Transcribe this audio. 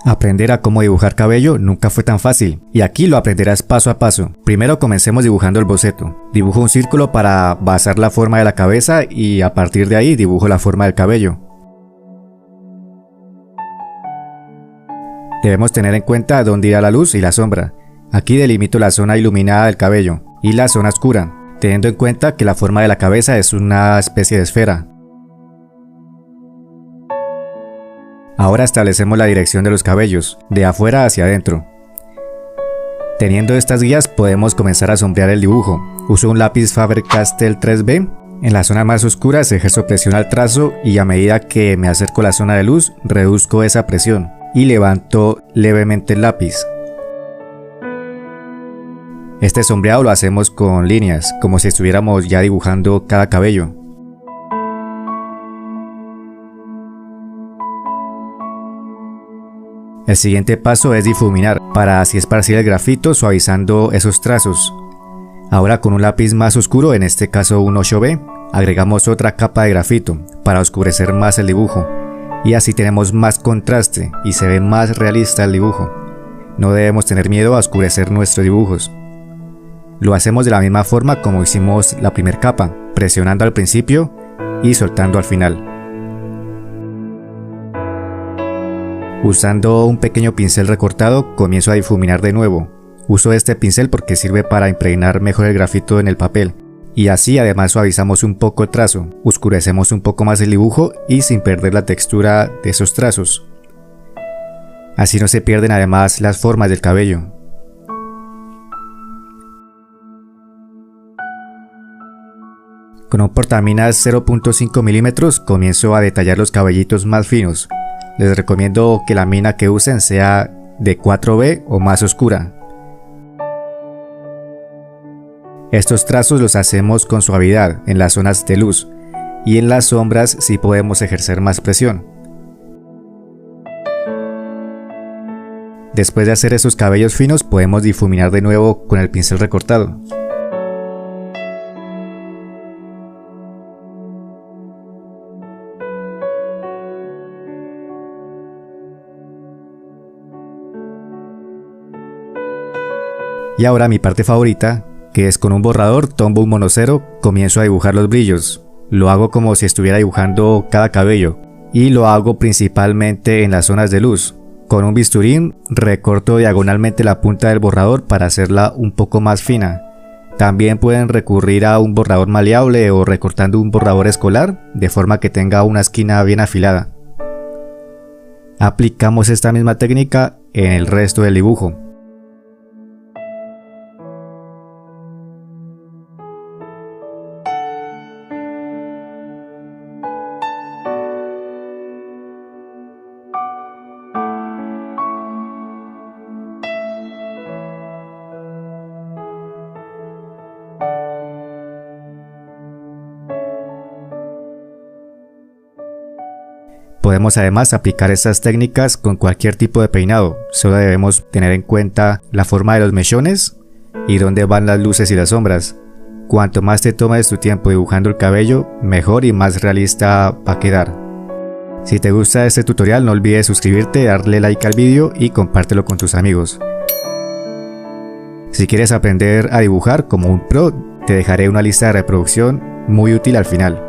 Aprender a cómo dibujar cabello nunca fue tan fácil, y aquí lo aprenderás paso a paso. Primero comencemos dibujando el boceto. Dibujo un círculo para basar la forma de la cabeza y a partir de ahí dibujo la forma del cabello. Debemos tener en cuenta dónde irá la luz y la sombra. Aquí delimito la zona iluminada del cabello y la zona oscura, teniendo en cuenta que la forma de la cabeza es una especie de esfera. Ahora establecemos la dirección de los cabellos, de afuera hacia adentro. Teniendo estas guías podemos comenzar a sombrear el dibujo. Uso un lápiz Faber-Castell 3B. En la zona más oscura ejerzo presión al trazo y a medida que me acerco a la zona de luz, reduzco esa presión y levanto levemente el lápiz. Este sombreado lo hacemos con líneas, como si estuviéramos ya dibujando cada cabello. El siguiente paso es difuminar, para así esparcir el grafito suavizando esos trazos. Ahora con un lápiz más oscuro, en este caso un 8B, agregamos otra capa de grafito para oscurecer más el dibujo. Y así tenemos más contraste y se ve más realista el dibujo. No debemos tener miedo a oscurecer nuestros dibujos. Lo hacemos de la misma forma como hicimos la primera capa, presionando al principio y soltando al final. Usando un pequeño pincel recortado, comienzo a difuminar de nuevo. Uso este pincel porque sirve para impregnar mejor el grafito en el papel. Y así además suavizamos un poco el trazo, oscurecemos un poco más el dibujo y sin perder la textura de esos trazos. Así no se pierden además las formas del cabello. Con un portaminas 0.5 milímetros comienzo a detallar los cabellitos más finos. Les recomiendo que la mina que usen sea de 4B o más oscura. Estos trazos los hacemos con suavidad en las zonas de luz y en las sombras sí podemos ejercer más presión. Después de hacer esos cabellos finos podemos difuminar de nuevo con el pincel recortado. Y ahora mi parte favorita, que es con un borrador, tomo un monocero, comienzo a dibujar los brillos. Lo hago como si estuviera dibujando cada cabello y lo hago principalmente en las zonas de luz. Con un bisturín recorto diagonalmente la punta del borrador para hacerla un poco más fina. También pueden recurrir a un borrador maleable o recortando un borrador escolar de forma que tenga una esquina bien afilada. Aplicamos esta misma técnica en el resto del dibujo. Podemos además aplicar estas técnicas con cualquier tipo de peinado, solo debemos tener en cuenta la forma de los mechones y dónde van las luces y las sombras. Cuanto más te tomes tu tiempo dibujando el cabello, mejor y más realista va a quedar. Si te gusta este tutorial no olvides suscribirte, darle like al vídeo y compártelo con tus amigos. Si quieres aprender a dibujar como un pro, te dejaré una lista de reproducción muy útil al final.